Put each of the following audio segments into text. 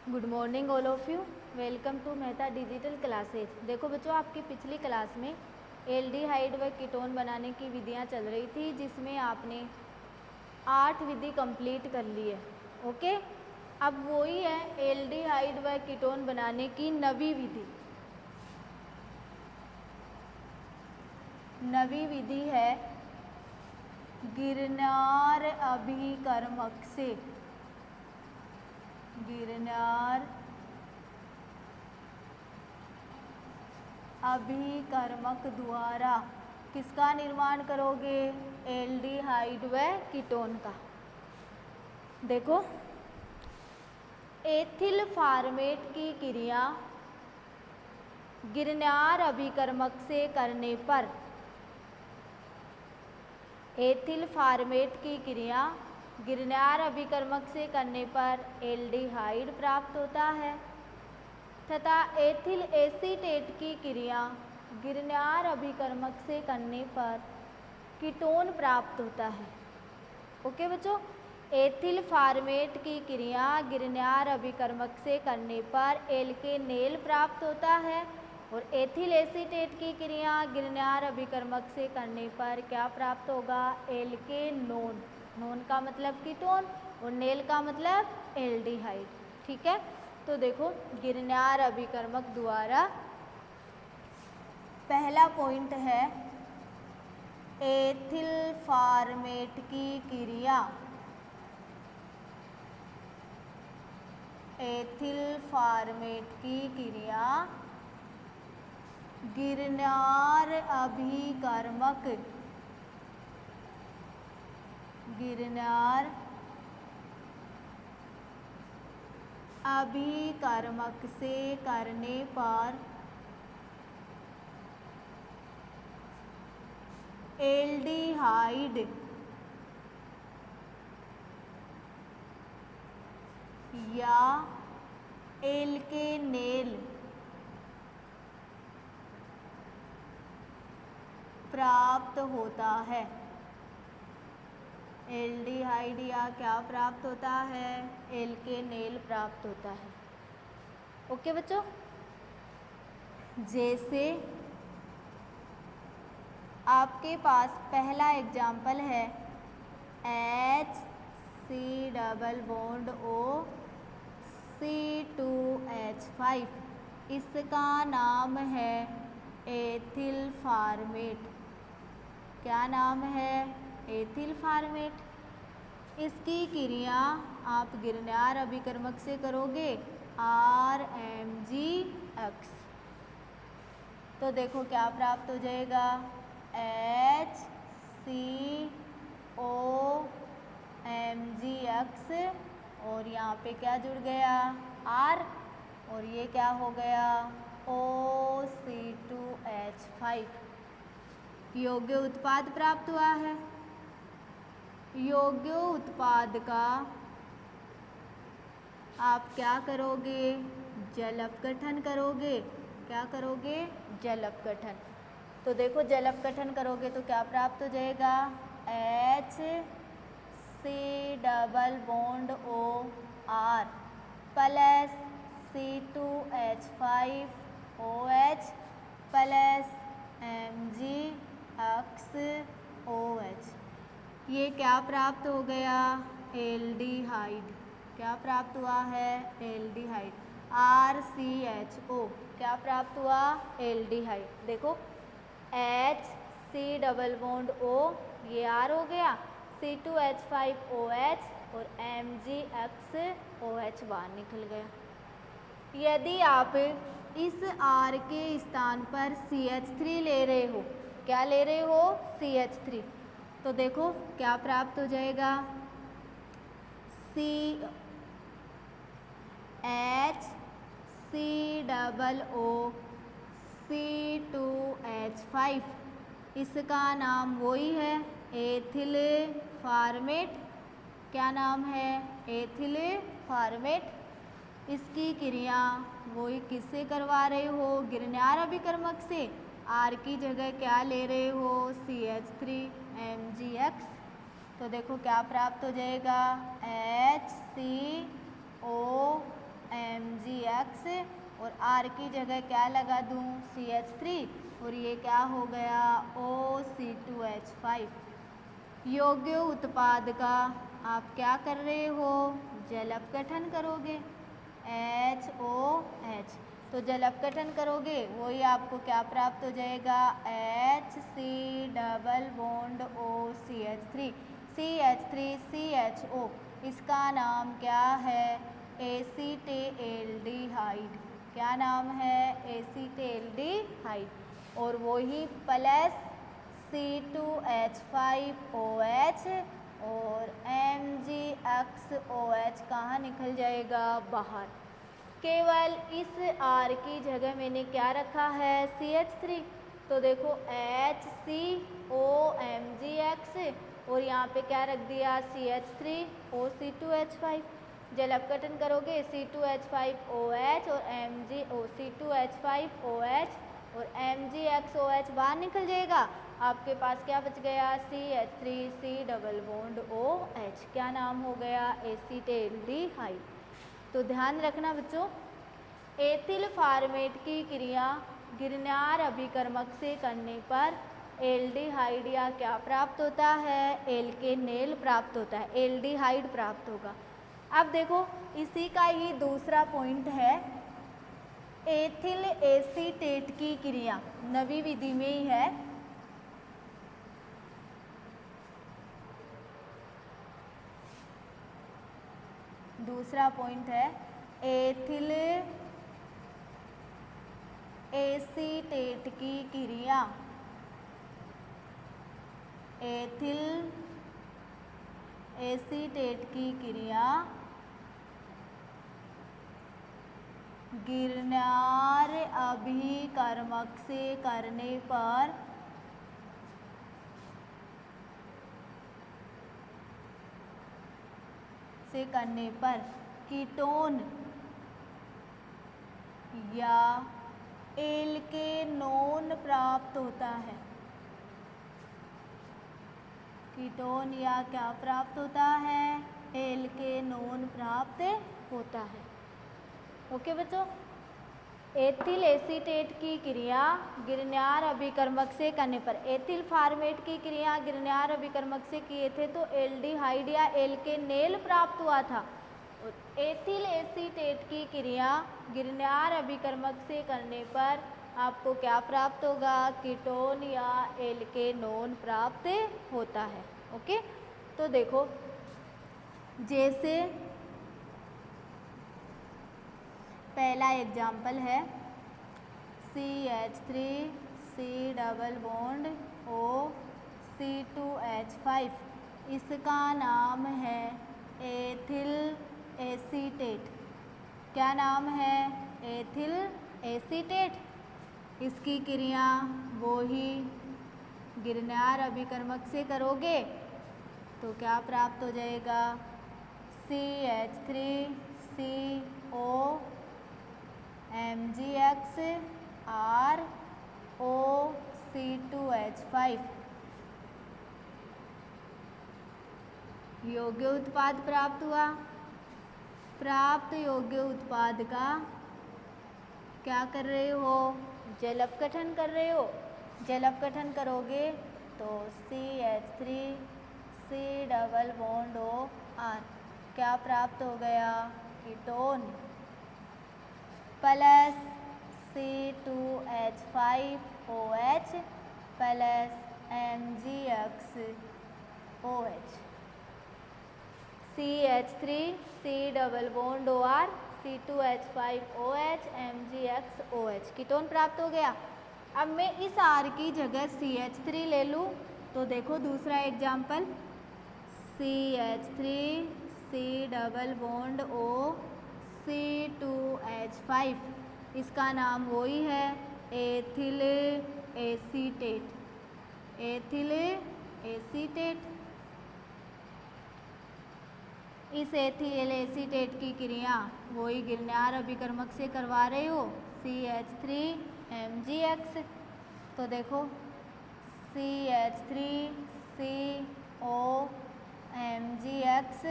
Good morning all of you. Welcome to Mehta digital classes. देखो बच्चों, आपकी पिछली क्लास में एल्डिहाइड व कीटोन बनाने की विधियां चल रही थी, जिसमें आपने 8 विधि कंप्लीट कर ली है। ओके, अब वही है एल्डिहाइड व कीटोन बनाने की नवी विधि। नवी विधि है गिरनार अभिकर्मक से। गिरनार अभिकर्मक द्वारा किसका निर्माण करोगे? एल्डिहाइड व कीटोन का। देखो, एथिल फॉर्मेट की क्रिया गिरनार अभिकर्मक से करने पर, एथिल फॉर्मेट की क्रिया गिरनार अभिकर्मक से करने पर एल्डिहाइड प्राप्त होता है तथा एथिल एसीटेट की क्रिया गिरनार अभिकर्मक से करने पर कीटोन प्राप्त होता है। ओके बच्चों, एथिल फॉर्मेट की क्रिया गिरनार अभिकर्मक से करने पर एल्केनेल प्राप्त होता है और एथिल एसीटेट की क्रिया गिरनार अभिकर्मक से करने पर क्या प्राप्त होगा? एल्केनोन। नोन का मतलब कीटोन और नेल का मतलब एल्डिहाइड। ठीक है, तो देखो गिरनार अभिकर्मक द्वारा पहला पॉइंट है एथिल फॉर्मेट की क्रिया। एथिल फॉर्मेट की क्रिया गिरनार अभिकर्मक, गिरनार अभिकर्मक से करने पर एल्डिहाइड या एल्केनेल प्राप्त होता है। एल्डिहाइड या क्या प्राप्त होता है? एल्केनेल प्राप्त होता है। ओके बच्चों, जैसे आपके पास पहला एग्जाम्पल है HC double bond O C2H5, इसका नाम है एथिल फॉर्मेट। क्या नाम है? Ethyl format. इसकी क्रिया आप गिरनार अभिकर्मक से करोगे RMgX, तो देखो क्या प्राप्त हो जाएगा? HCOMgX और यहाँ पे क्या जुड़ गया? R, और ये क्या हो गया? OC2H5। योग्य उत्पाद प्राप्त हुआ है। योग्य उत्पाद का आप क्या करोगे? जल अपघटन करोगे। क्या करोगे? जल अपघटन। तो देखो जल अपघटन करोगे तो क्या प्राप्त हो जाएगा? HC double bond OR plus C2H5OH plus MgXOH। ये क्या प्राप्त हो गया? एल्डिहाइड। क्या प्राप्त हुआ है? एल्डिहाइड। RCHO क्या प्राप्त हुआ? एल्डिहाइड। देखो HC डबल बॉन्ड O, ये R हो गया, C2H5OH और MgXOH बाहर निकल गया। यदि आप इस R के स्थान पर CH3 ले रहे हो, क्या ले रहे हो? CH3, तो देखो क्या प्राप्त हो जाएगा? CH डबल O C2H5, इसका नाम वही है एथिल फॉर्मेट। क्या नाम है? Ethyl format. इसकी क्रिया वही किससे करवा रहे हो? गिरनार अभिकर्मक से। R की जगह क्या ले रहे हो? CH3MgX। तो देखो क्या प्राप्त हो जाएगा? HCOMgX एक्स और R की जगह क्या लगा दूँ CH3 और ये क्या हो गया OC2H5। योग्य उत्पाद का आप क्या कर रहे हो जल अपघटन करोगे HOH। तो जल अपघटन करोगे वही आपको क्या प्राप्त हो जाएगा HC double bond OCH3 CH3CHO। इसका नाम क्या है एसीटेल्डिहाइड। क्या नाम है एसीटेल्डिहाइड। और वही प्लस C2H5OH और MgXOH कहाँ निकल जाएगा बाहर। केवल इस R की जगह मैंने क्या रखा है CH3। तो देखो HCOMgX और यहाँ पे क्या रख दिया CH3OC2H5। जल अपघटन करोगे C2H5OH और MgOC2H5OH और MgXOH बाहर निकल जाएगा। आपके पास क्या बच गया CH3C डबल बॉन्ड OH। क्या नाम हो गया एसीटेल्डिहाइड। तो ध्यान रखना बच्चों एथिल फॉर्मेट की क्रिया गिरनार अभिकर्मक से करने पर एल्डिहाइड या क्या प्राप्त होता है एल्केनेल प्राप्त होता है एल्डिहाइड प्राप्त होगा। अब देखो इसी का ही दूसरा पॉइंट है एथिल एसीटेट की क्रिया नवी विधि में ही है। दूसरा पॉइंट है एथिल एसीटेट की क्रिया एथिल एसीटेट की क्रिया गिरनार अभिकर्मक से करने पर कीटोन या एल्केनोन प्राप्त होता है। कीटोन या क्या प्राप्त होता है एल्केनोन प्राप्त होता है। ओके बच्चों एथिल एसीटेट की क्रिया गिरनार अभिकर्मक से करने पर एथिल फॉर्मेट की क्रिया गिरनार अभिकर्मक से किए थे तो एल्डिहाइड या एल्केनेल प्राप्त हुआ था। और एथिल एसीटेट की क्रिया गिरनार अभिकर्मक से करने पर आपको क्या प्राप्त होगा कीटोन या एल्केनोन प्राप्त होता है। ओके तो देखो जैसे पहला एग्जाम्पल है CH3C डबल बॉन्ड OC2H5 इसका नाम है एथिल एसीटेट। क्या नाम है एथिल एसीटेट। इसकी क्रिया वो ही गिरनार अभिकर्मक से करोगे तो क्या प्राप्त हो जाएगा CH3CO MgXROC2H5 योग्य उत्पाद प्राप्त हुआ। प्राप्त योग्य उत्पाद का क्या कर रहे हो जल अपघटन कर रहे हो। जल अपघटन करोगे तो CH3C डबल बॉन्ड OR क्या प्राप्त हो गया ketone plus C2H5OH plus MgXOH। CH3C double bond OR C2H5OH MgXOH ketone प्राप्त हो गया। अब मैं इस R की जगह CH3 ले लूँ तो देखो दूसरा example CH3C double bond OC2H5 इसका नाम वही है एथिल एसीटेट। एथिल एसीटेट इस एथिल एसीटेट की क्रिया वही गिरनार अभिकर्मक से करवा रहे हो CH3MgX। तो देखो CH3COMgX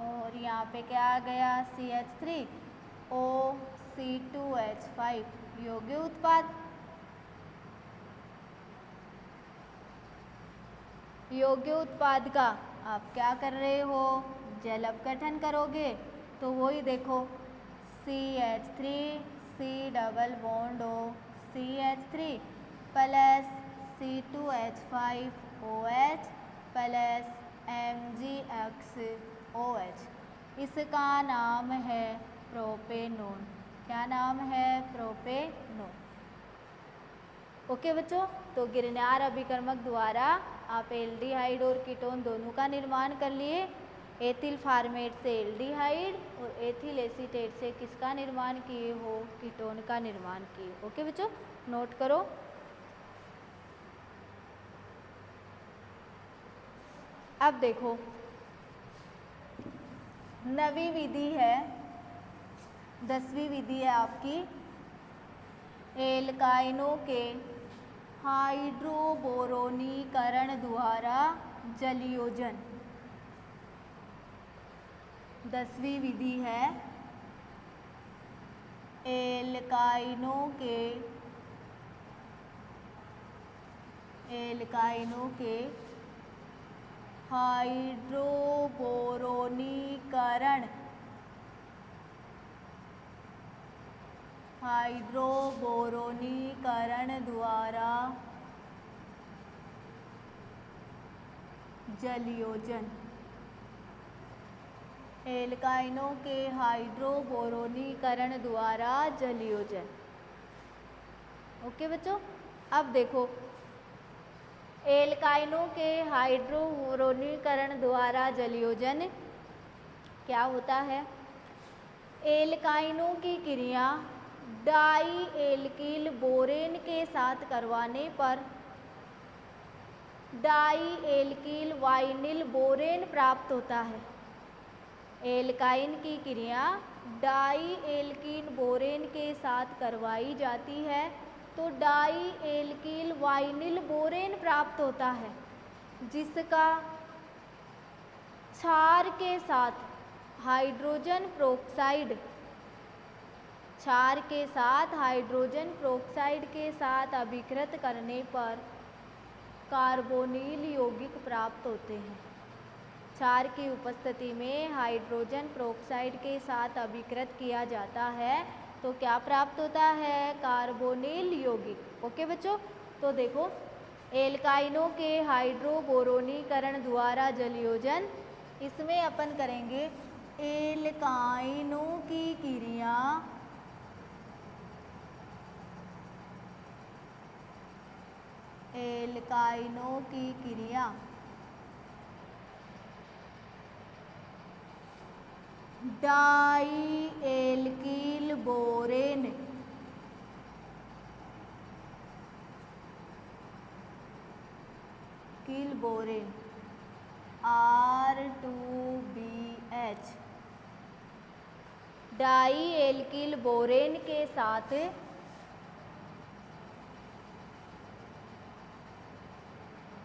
और यहाँ पे क्या आ गया CH3OC C2H5 योग्य उत्पाद। योग्य उत्पाद का आप क्या कर रहे हो, जल अपघटन करोगे तो वही देखो CH3 C double bond O CH3 plus C2H5OH plus MgXOH, इसका नाम है प्रोपेनोन। क्या नाम है, प्रोपेनोन। ओके बच्चों, तो गिरनार अभिकर्मक द्वारा आप एल्डिहाइड और कीटोन दोनों का निर्माण कर लिए। एथिल फार्मेट से एल्डिहाइड और एथिल एसीटेट से किसका निर्माण किए हो, कीटोन का निर्माण किए। ओके बच्चों, नोट करो। अब देखो नवी विधि है, 10वीं विधि है आपकी, एल्काइनों के हाइड्रोबोरोनीकरण द्वारा जलयोजन। 10वीं विधि है एल्काइनों के हाइड्रोबोरोनीकरण द्वारा जलयोजन। एल्काइनों के हाइड्रोबोरोनीकरण द्वारा जलयोजन। ओके बच्चों, अब देखो एल्काइनों के हाइड्रोबोरोनीकरण द्वारा जलयोजन क्या होता है। एल्काइनों की क्रिया डाई एल्किल बोरेन के साथ करवाने पर डाई एल्किल वाइनिल बोरेन प्राप्त होता है। एल्काइन की क्रिया डाई एल्किल बोरेन के साथ करवाई जाती है तो डाई एल्किल वाइनिल बोरेन प्राप्त होता है, जिसका क्षार के साथ हाइड्रोजन प्रोक्साइड के साथ अभिकृत करने पर कार्बोनिल यौगिक प्राप्त होते हैं। क्षार की उपस्थिति में हाइड्रोजन प्रोक्साइड के साथ अभिकृत किया जाता है तो क्या प्राप्त होता है, कार्बोनिल यौगिक। ओके बच्चों, तो देखो एल्काइनों के हाइड्रोबोरोनीकरण द्वारा जलयोजन, इसमें अपन करेंगे एल्काइनों की क्रिया di alkyl borane R2BH di alkyl borane के साथ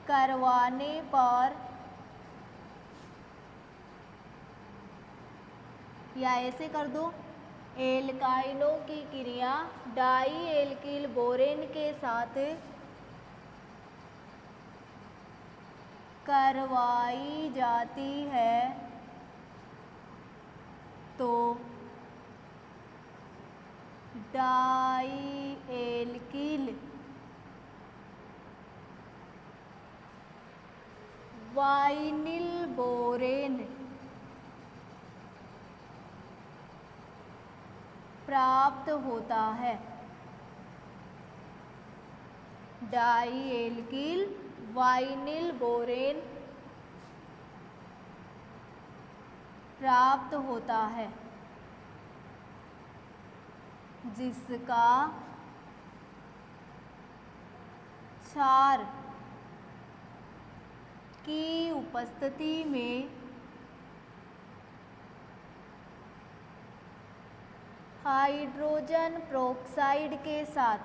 करवाने पर या ऐसे कर दो, एल्काइनों की क्रिया डाई एल्किल बोरेन के साथ करवाई जाती है तो डाई एल्किल वाइनिल बोरेन प्राप्त होता है। डाई एल्किल वाइनिल बोरेन प्राप्त होता है, जिसका क्षार की उपस्थिति में हाइड्रोजन प्रोक्साइड के साथ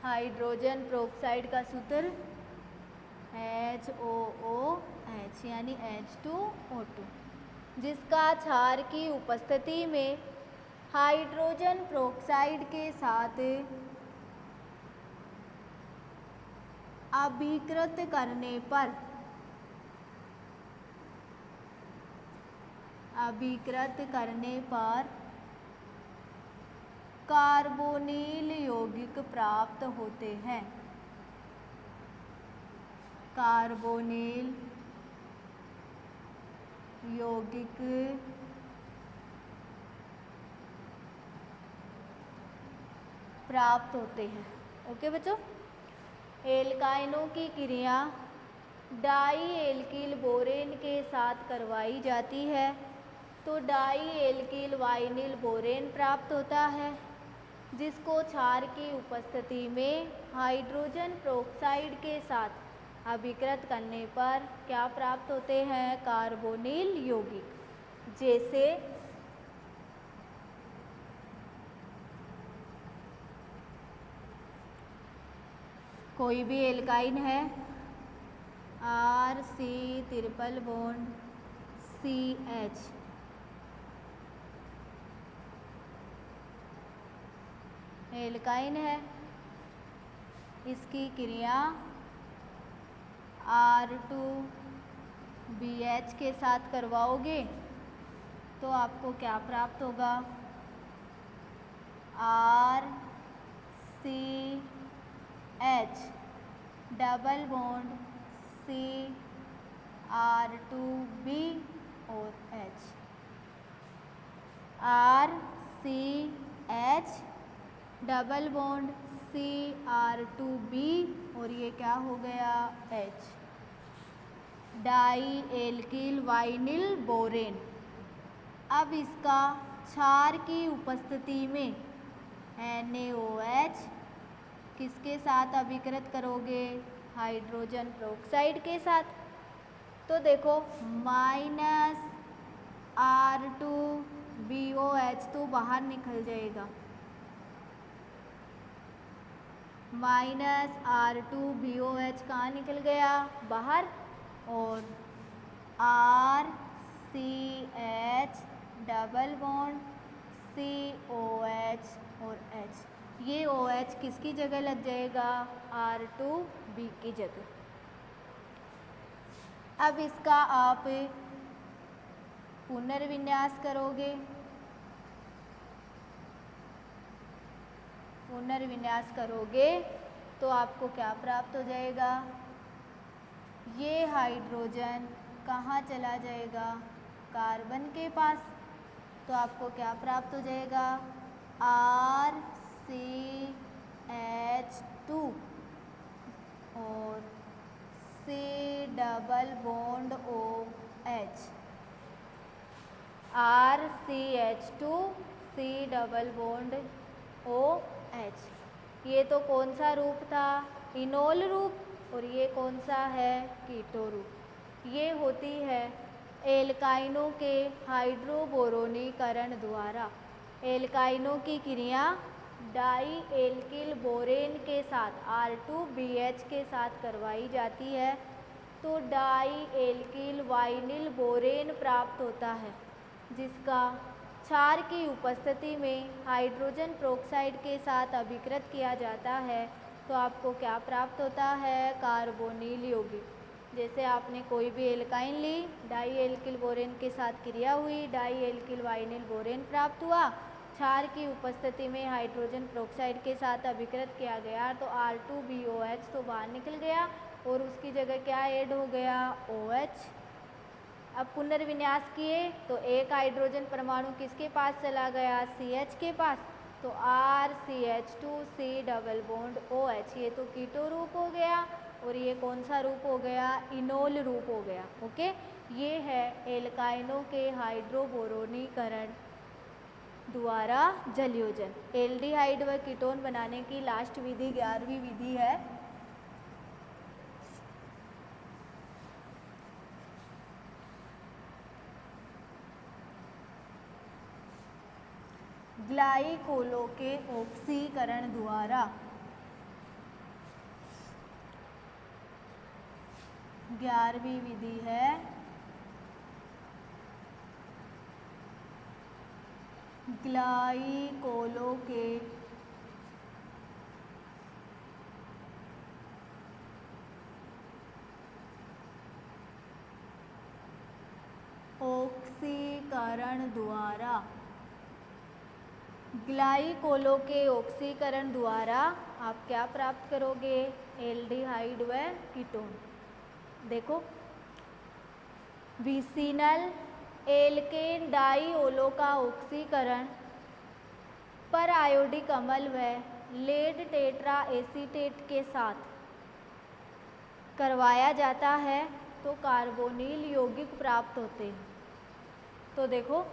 हाइड्रोजन प्रोक्साइड का सूत्र HOOH यानी H2O2, जिसका क्षार की उपस्थिति में हाइड्रोजन पेरोक्साइड के साथ अभिकृत करने पर कार्बोनिल यौगिक प्राप्त होते हैं। कार्बोनिल यौगिक प्राप्त होते हैं। ओके बच्चों, एल्काइनों की क्रिया डाई एल्किल बोरेन के साथ करवाई जाती है तो डाई एल्किल वाइनिल बोरेन प्राप्त होता है, जिसको क्षार की उपस्थिति में हाइड्रोजन पेरोक्साइड के साथ अभिकृत करने पर क्या प्राप्त होते हैं? कार्बोनिल यौगिक। जैसे कोई भी एल्काइन है, RC triple bond CH, alkyne है, इसकी क्रिया R2BH के साथ करवाओगे तो आपको क्या प्राप्त होगा? RCH डबल बॉन्ड CR2B और H, RCH double bond CR2B और ये क्या हो गया? H, di alkyl vinyl borane. अब इसका क्षार की उपस्थिति में NaOH किसके साथ अभिकृत करोगे? हाइड्रोजन पेरोक्साइड के साथ। तो देखो -R2BOH तो बाहर निकल जाएगा, -R2BOH कहाँ निकल गया? बाहर। और RCH डबल बॉन्ड COH और H, ये OH किसकी जगह लग जाएगा? R2B की जगह। अब इसका आप पुनर्विन्यास करोगे, तो आपको क्या प्राप्त हो जाएगा? ये हाइड्रोजन कहाँ चला जाएगा? कार्बन के पास। तो आपको क्या प्राप्त हो जाएगा? RCH2 और C double bond OH, RCH2 C double bond OH। ये तो कौन सा रूप था? इनोल रूप। और ये कौन सा है? कीटो रूप। ये होती है एल्काइनों के हाइड्रोबोरोनीकरण द्वारा। एल्काइनों की क्रिया डाई एल्किल बोरेन के साथ R2BH के साथ करवाई जाती है तो डाई एल्किल वाइनिल बोरेन प्राप्त होता है, जिसका क्षार की उपस्थिति में हाइड्रोजन पेरोक्साइड के साथ अभिकृत किया जाता है तो आपको क्या प्राप्त होता है? कार्बोनिल यौगिक। जैसे आपने कोई भी एल्काइन ली, डाई एल्किल बोरेन के साथ क्रिया हुई, डाई एल्किल वाइनिल बोरेन प्राप्त हुआ, क्षार की उपस्थिति में हाइड्रोजन पेरोक्साइड के साथ अभिकृत किया गया तो R2BOH तो बाहर निकल गया और उसकी जगह क्या ऐड हो गया? OH। अब पुनर्विन्यास किए तो एक हाइड्रोजन परमाणु किसके पास चला गया? CH के पास। तो RCH2 C double bond OH, ये तो कीटो रूप हो गया और ये कौन सा रूप हो गया? इनोल रूप हो गया। ओके, ये है एल्काइनों के हाइड्रोबोरोनीकरण द्वारा जलयोजन। एल्डिहाइड व कीटोन बनाने की लास्ट विधि 11वीं विधि है। ग्लाइकोलों के ऑक्सीकरण द्वारा। 11वीं विधि है ग्लाइकोलों के ऑक्सीकरण द्वारा। ग्लाइकोलों के ऑक्सीकरण द्वारा आप क्या प्राप्त करोगे? एल्डिहाइड व कीटोन। देखो, विसिनल एल्केन डाइओलो का ऑक्सीकरण पर आयोडिक अम्ल व लेड टेट्रा एसीटेट के साथ करवाया जाता है तो कार्बोनिल यौगिक प्राप्त होते हैं। तो देखो,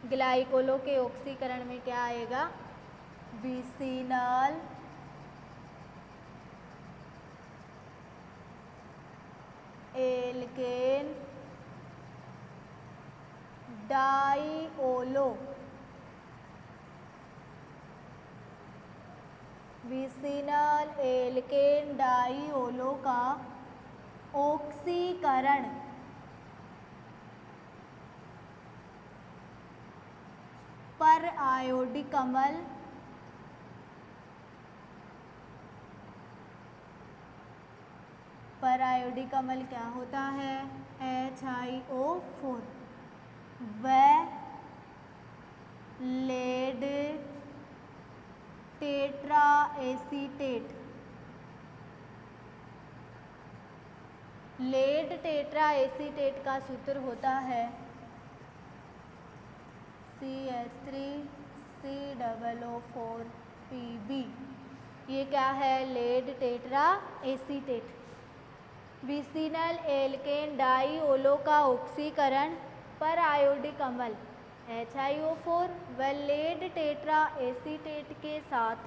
ग्लाइकोलों के ऑक्सीकरण में क्या आएगा? विसिनल एल्केन डाइओलो, विसिनल एल्केन डाइओलो का ऑक्सीकरण पर आयोडिक अम्ल आयोडिक अम्ल क्या होता है? HiO4 व lead tetra acetate. Lead tetra acetate का सूत्र होता है CH3COO4Pb। ये क्या है? Lead tetra acetate. Vicinal alkane डाइओलो का ऑक्सीकरण पर आयोडिक अम्ल HiO4 व लेड टेट्रा एसीटेट के साथ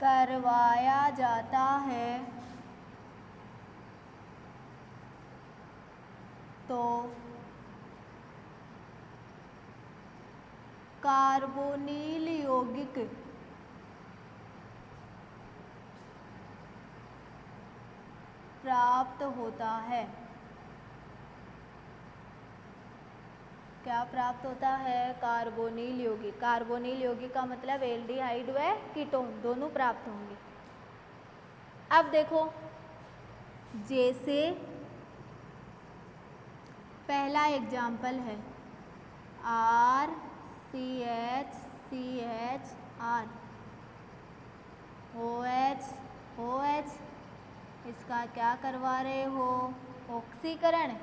करवाया जाता है तो कार्बोनिल यौगिक प्राप्त होता है। क्या प्राप्त होता है? कार्बोनिल यौगिक। कार्बोनिल यौगिक का मतलब एल्डिहाइड व कीटोन दोनों प्राप्त होंगे। अब देखो, जैसे पहला एग्जाम्पल है RCHCHR OH, इसका क्या करवा रहे हो? ऑक्सीकरण।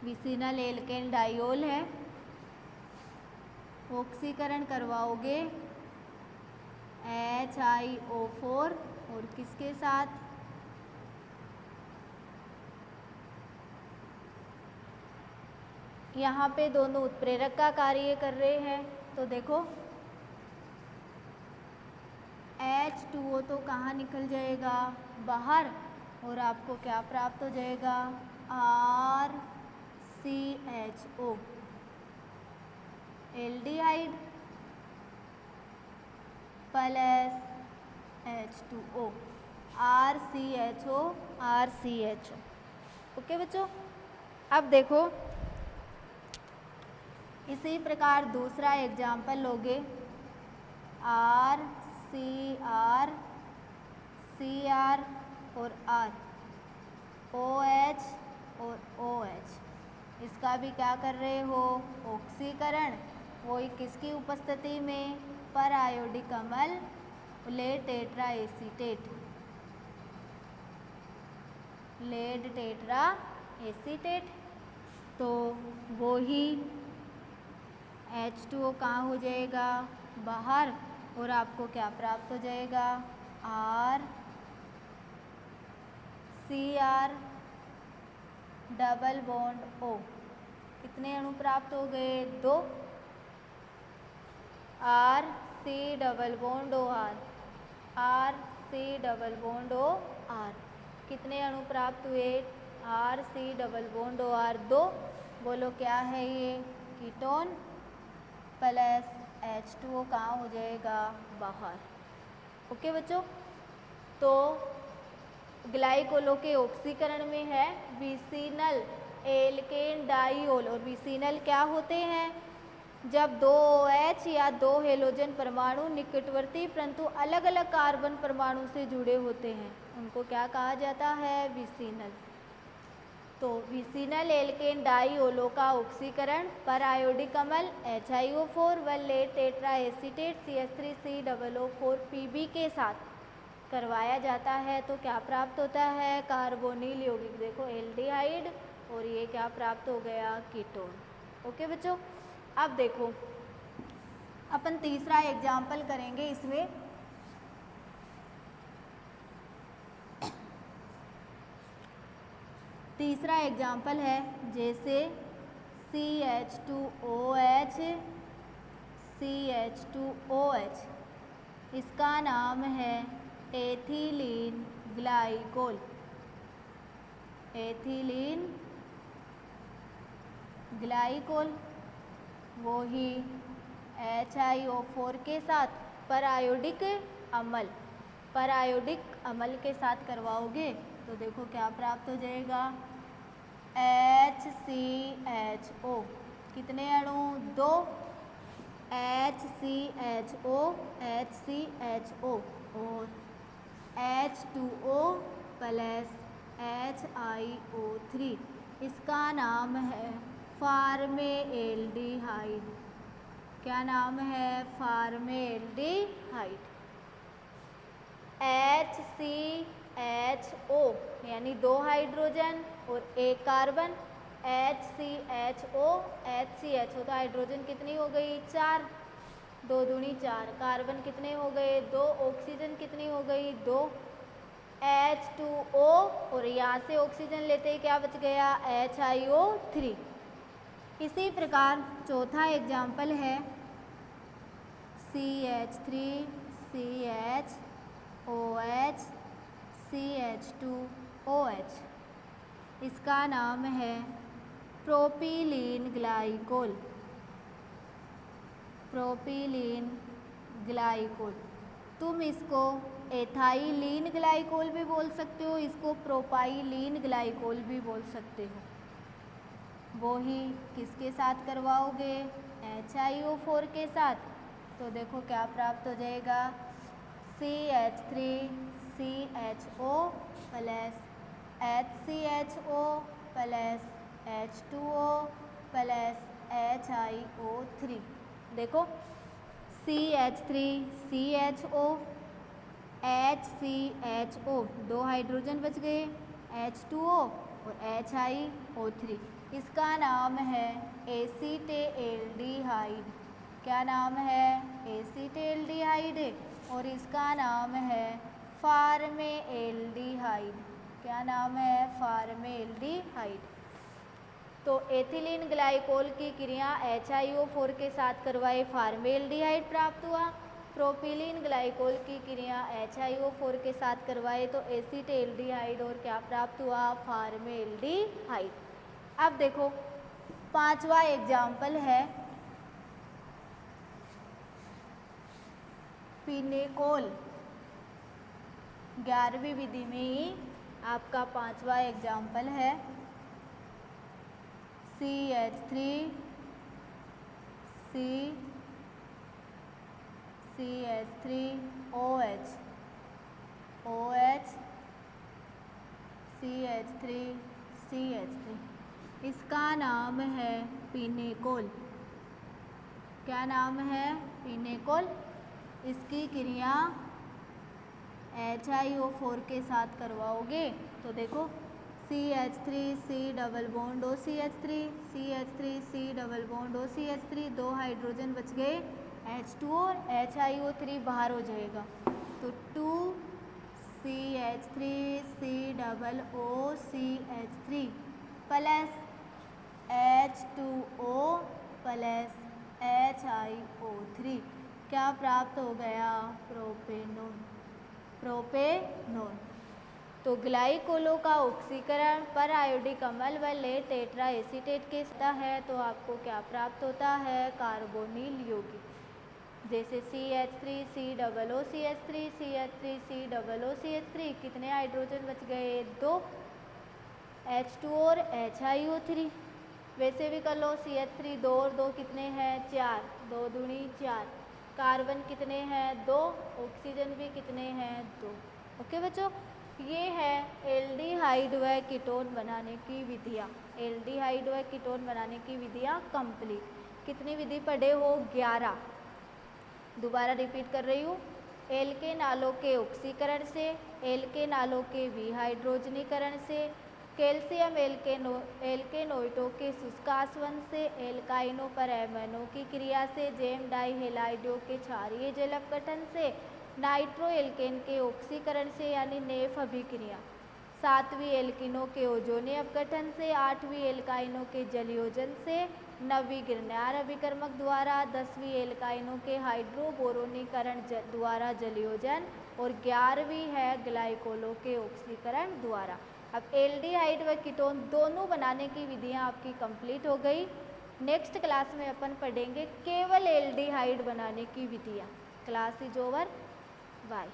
विसिनल एल्केन डाइओल है, ऑक्सीकरण करवाओगे HiO4 और किसके साथ? यहाँ पे दोनों उत्प्रेरक का कार्य कर रहे हैं। तो देखो, H2O तो कहाँ निकल जाएगा? बाहर, और आपको क्या प्राप्त हो जाएगा? RCHO, aldehyde plus H2O, RCHO। Okay बच्चों, अब देखो, इसी प्रकार दूसरा एग्जाम्पल लोगे RCR, CR और R, OH और OH, इसका भी क्या कर रहे हो? ऑक्सीकरण। वही किसकी उपस्थिति में? पर आयोडिक अम्ल lead tetra acetate. Lead tetra acetate, तो वो ही H2O कहाँ हो जाएगा? बाहर, और आपको क्या प्राप्त हो जाएगा? RCR double bond O। कितने अणु प्राप्त हो गए? 2। RC double bond OR, RC double bond OR, कितने अणु प्राप्त हुए? RC double bond OR 2। बोलो क्या है ये? कीटोन प्लस H2O कहाँ हो जाएगा, बाहर। ओके बच्चों, तो ग्लाइकोलों के ऑक्सीकरण में है विसिनल एल्केन डाइओल। और विसिनल क्या होते हैं, जब दो OH या दो हेलोजन परमाणु निकटवर्ती परंतु अलग अलग कार्बन परमाणु से जुड़े होते हैं, उनको क्या कहा जाता है, विसिनल। तो विसिनल एल्केन डाइओलो का ऑक्सीकरण पर आयोडिक अम्ल HiO4 व lead tetra acetate CH3COO4 Pb के साथ करवाया जाता है तो क्या प्राप्त होता है, कार्बोनिल यौगिक। देखो एल्डिहाइड, और ये क्या प्राप्त हो गया, कीटोन। ओके बच्चों, अब देखो अपन तीसरा एग्जाम्पल करेंगे इसमें। तीसरा एग्जाम्पल है जैसे CH2OH, CH2OH, इसका नाम है एथिलीन ग्लाइकोल। एथिलीन ग्लाइकोल वो ही HiO4 के साथ परायोडिक अम्ल, परायोडिक अम्ल के साथ करवाओगे तो देखो क्या प्राप्त हो जाएगा, HCHO। कितने अणु, 2, HCHO, HCHO और H2O प्लस HiO3, इसका नाम है फार्मेल्डिहाइड। क्या नाम है, फार्मेल्डिहाइड। HCHO यानी 2 हाइड्रोजन और 1 कार्बन, HCHO, HCHO तो हाइड्रोजन कितनी हो गई, 4, 2 दूनी 4, कार्बन कितने हो गए, 2, ऑक्सीजन कितनी हो गई, 2, H2O और यहाँ से ऑक्सीजन लेते ही क्या बच गया, HiO3। इसी प्रकार चौथा एग्जाम्पल है CH3CHOH CH2OH, इसका नाम है प्रोपिलीन ग्लाइकोल। प्रोपिलीन ग्लाइकोल, तुम इसको एथाइलीन ग्लाइकोल भी बोल सकते हो, इसको प्रोपाइलीन ग्लाइकोल भी बोल सकते हो। वो ही किसके साथ करवाओगे, HiO4 के साथ, तो देखो क्या प्राप्त हो जाएगा, CH3CHO plus HCHO plus H2O plus HiO3। देखो CH3CHO HCHO, 2 हाइड्रोजन बच गए, H2O और HiO3, इसका नाम है एसीटेल्डिहाइड। क्या नाम है, एसीटेल्डिहाइड, और इसका नाम है फार्मेल्डिहाइड। क्या नाम है, फार्मेल्डिहाइड। तो एथिलीन ग्लाइकोल की क्रिया HiO4 के साथ करवाए फार्मेल्डिहाइड प्राप्त हुआ, प्रोपिलीन ग्लाइकोल की क्रिया HiO4 के साथ करवाए तो एसीटेल्डिहाइड और क्या प्राप्त हुआ, फार्मेल्डिहाइड। अब देखो पांचवा एग्जाम्पल है पिनेकोल। 11वीं विधि में ही आपका पांचवा एग्जाम्पल है CH3OH, CH3, इसका नाम है पिनेकोल। क्या नाम है, पिनेकोल। इसकी क्रिया HiO4 के साथ करवाओगे तो देखो CH3C double bond OCH3, CH3C double bond OCH3, 2 hydrogen बच गए, H2O और HiO3 बाहर हो जाएगा तो 2CH3C double OCH3 plus H2O plus HiO3, क्या प्राप्त हो गया, प्रोपेनॉन। प्रोपेनॉन। तो ग्लाइकोलों का ऑक्सीकरण पर आयोडिक अम्ल व लेड टेट्रा एसीटेट के साथ है तो आपको क्या प्राप्त होता है, कार्बोनिल यौगिक। जैसे CH3 COOCH3 CH3 COOCH3, कितने हाइड्रोजन बच गए? 2, H2 और HiO3। वैसे भी कर लो, CH3 2 और 2 कितने हैं? 4, 2 दूनी 4। कार्बन कितने हैं? 2, ऑक्सीजन भी कितने हैं? 2। ओके बच्चों, ये है एल्डिहाइड व कीटोन बनाने की विधियाँ। एल्डिहाइड व कीटोन बनाने की विधियाँ कंप्लीट। कितनी विधि पढ़े हो? 11। दोबारा रिपीट कर रही हूँ। एल्केनालों के ऑक्सीकरण से, एल्केनालों के विहाइड्रोजनीकरण से, कैल्शियम एल्केनोइटों के शुष्कासवन से, एल्काइनों पर एमाइनों की क्रिया से, जेम डाइहेलाइडों के क्षारीय जल अपघटन से, नाइट्रो एल्केन के ऑक्सीकरण से यानी नेफ अभिक्रिया, 7वीं एल्किनों के ओजोनीय अपघटन से, 8वीं एल्काइनों के जलयोजन से, 9वीं गिरनार अभिकर्मक द्वारा, 10वीं एल्काइनों के हाइड्रोबोरोनीकरण द्वारा जलयोजन, और 11वीं है ग्लाइकोलों के ऑक्सीकरण द्वारा। अब एल्डिहाइड व कीटोन दोनों बनाने की विधियां आपकी कंप्लीट हो गई। नेक्स्ट क्लास में अपन पढ़ेंगे केवल एल्डिहाइड बनाने की विधियां। Class is over, bye.